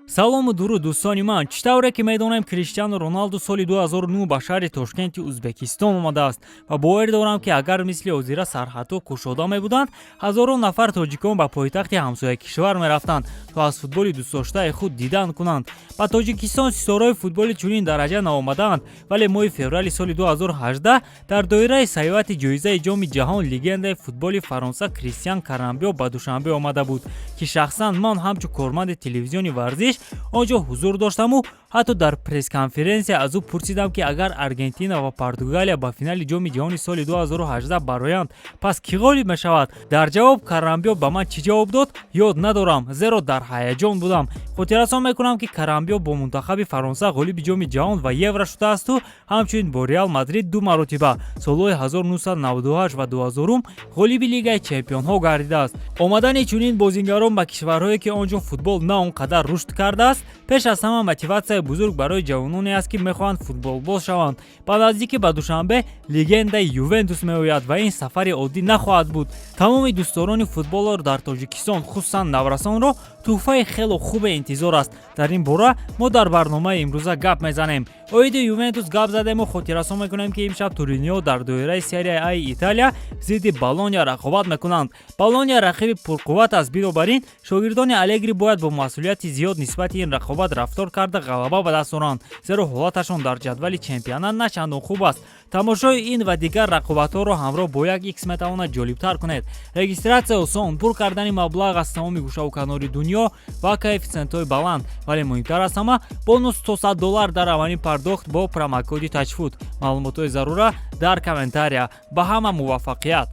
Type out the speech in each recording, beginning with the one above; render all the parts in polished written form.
салому дуруд дӯстони ман. Чӣ тавре ки медонем Криштиану Роналду соли 2009 ба шаҳри Тошкенти Узбекистон омадааст ва бовар дорам ки агар мисли ҳозира сарҳадҳо кушода мебуданд, ҳазорон нафар тоҷикон ба пойтахти ҳамсояи кишвар мерафтанд то аз футболи дӯстдоштаи худ дидан кунанд. Ба Тоҷикистон ситораҳои футболи чунин дараҷа наомадаанд, вале моҳи феврали соли 2018 дар доираи саҳивати ҷоизаи ҷоми ҷаҳон легендаи футболи Фаронса Кристиан Карамбиё ба Душанбе омада буд, ки шахсан ман ҳамчун корманди телевизиони варзиш онҷо ҳузур доштаму ҳатто дар пресс-конференсия аз ӯ пурсидам, ки агар Аргентина ва Португалия ба финали ҷоми ҷаҳони соли 2018 бароянд, пас кӣ ғолиб мешавад? Дар ҷавоб Карамбиё ба ман чӣ ҷавоб дод? Ёд надорам, зеро дар ҳаяҷон будам. хотиррасон мекунам, ки Карамбиё бо мунтахаби Фаронса ғолиби ҷоми ҷаҳон ва Евро шудаасту ҳамчунин бо Реал Мадрид ду маротиба солҳои 1998 ва 2000 ғолиби Лигаи Чемпионҳо гардидааст. Омадани чунин бозигарон ба кишварҳое, ки онҷо футбол на он қадар рушд кардааст, пеш аз ҳама мотиватсияи бузург барои ҷавононе аст, ки мехоҳанд футболбоз шаванд. Ба наздики ба Душанбе легендаи Ювентус меояд ва ин сафари оддӣ нахоҳад буд. Тамоми дӯстдорони футболро дар Тоҷикистон, хусусан наврасонро тӯҳфаи хело хубе интизор аст. Дар ин бора мо дар барномаи имрӯза гап мезанем. Оиди Ювентус гап задему хотиррасон мекунем, ки имшаб Туриньо дар доираи серияи А Италия зидди Болония рақобат мекунанд. Болония рақиби пурқувват аст, бинобар ин шогирдони Алегри бояд бо масъулияти зиёд нисбати ин рақобат рафтор карда ғалаба ба даст оранд, зеро ҳолаташон дар ҷадвали чемпионат на чандон хуб аст. тамошои ин ва дигар рақобатҳоро ҳамроҳ бо 1x метавонад ҷолибтар кунед. регистратсия осон, пур кардани маблағ аз тамоми гӯшаву канори дунё ва коэффициентҳои баланд, вале муҳимтар аз ҳама бонус $100 дар аввалин пардохт бо промокоди Tajfood. маълумотҳои зарура дар комментария. Ба ҳама муваффақият.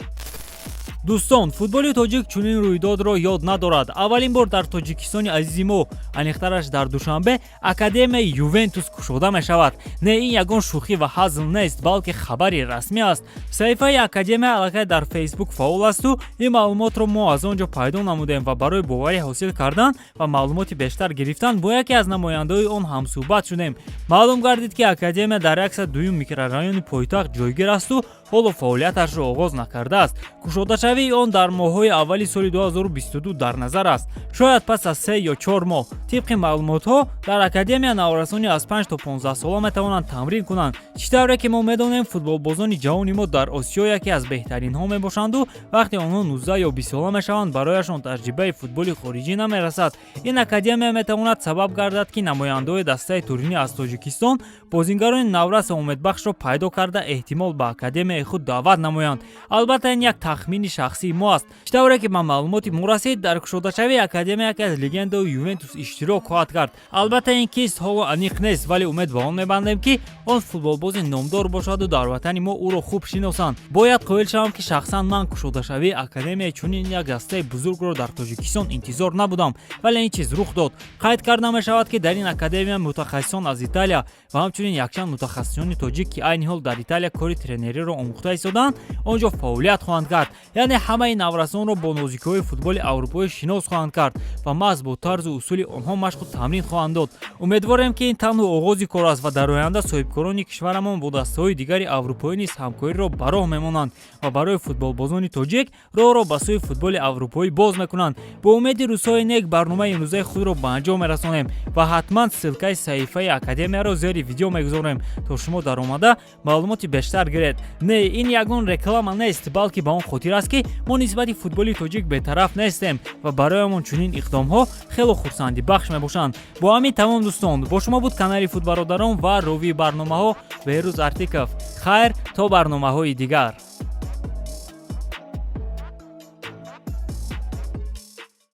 дӯстон, футболи тоҷик чунин рӯйдодро ёд надорад. аввалин бор дар Тоҷикистони азизи мо, аниқтараш дар Душанбе, академияи Ювентус кушода мешавад. Не, ин ягон шӯхӣ ва ҳазл нест, балки хабари расмӣ аст. саҳифаи академия аллакай дар Facebook фаъол асту ин маълумотро мо аз он ҷо пайдо намудем ва барои боварӣ ҳосил кардан ва маълумоти бештар гирифтан бо яке аз намояндаҳои он ҳамсӯҳбат шудем. маълум гардид, ки академия дар 102 микрорайони пойтахт ҷойгир асту ҳоло фаъолияташро оғоз накардааст. кушодашавии он дар моҳҳои аввали соли 2022 дар назар аст, шояд пас аз 3 ё 4 моҳ. тибқи маълумотҳо дар академия наврасони аз 5 то 15 сола метавонанд тамрин кунанд. чӣ тавре ки мо медонем футболбозони ҷаҳони мо дар Осиё яке аз беҳтаринҳо мебошанду вақте онҳо 19 ё 20 сола мешаванд, барояшон таҷрибаи футболи хориҷӣ намерасад. ин академия метавонад сабаб гардад, ки намояндаҳои дастаи туринӣ аз Тоҷикистон бозингарони навраси омедбахшро пайдо карда эҳтимол ба академияи худ даъват намоянд. албатта ин як тахмини шахсии мо аст. чӣ тавре ки ба маълумоти мо расид, дар кушодашавии академия яке аз легендаҳои Ювентус иштирок хоҳад кард. албатта ин кист ҳоло аниқ нест, вале умед ба он мебандем, ки он футболбози номдор бошаду дар ватани мо ӯро хуб шиносанд. бояд қоил шавам, ки шахсан ман кушодашавии академияи чунин як дастаи бузургро дар Тоҷикистон интизор набудам, вале ин чиз рух дод. қайд карда мешавад, ки дар ин академия мутахассисон аз Италия ва ҳамчунин якчанд мутахассисони тоҷик, ки айни ҳол дар Италия кори тренериро омӯхта истоданд, онҷо фаъолият хоҳанд кард. яъне ҳамаи наврасонро бо нозикиҳои футболи аврупоӣ шинос хоҳанд кард ва маҳз бо тарзу усули онҳо машқу тамрин хоҳанд дод. умедворем, ки ин танҳо оғози кор аст ва дар оянда соҳибкорони кишварамон бо дастаҳои дигари аврупоӣ низ ҳамкориро ба роҳ мемонанд ва барои футболбозони тоҷик роҳро ба сӯи футболи аврупоӣ боз мекунанд. бо умеди рӯзҳои нек барномаи имрӯзаи худро ба анҷом мерасонем ва ҳатман ссилкаи саҳифаи академияро зери видео мегузорем, то шумо дар омада маълумоти бештар гиред. не, ин ягон реклама нест, балки ба он хотир аст, ки мо нисбати футболи тоҷик бетараф нестем ва бароямон чунин иқдомҳо хело хурсандибахш мебошанд. бо ҳамин тамом дӯстон, бо шумо буд канали Футбародарон ва ровии барномаҳо Беҳрӯз Артиков. хайр, то барномаҳои дигар.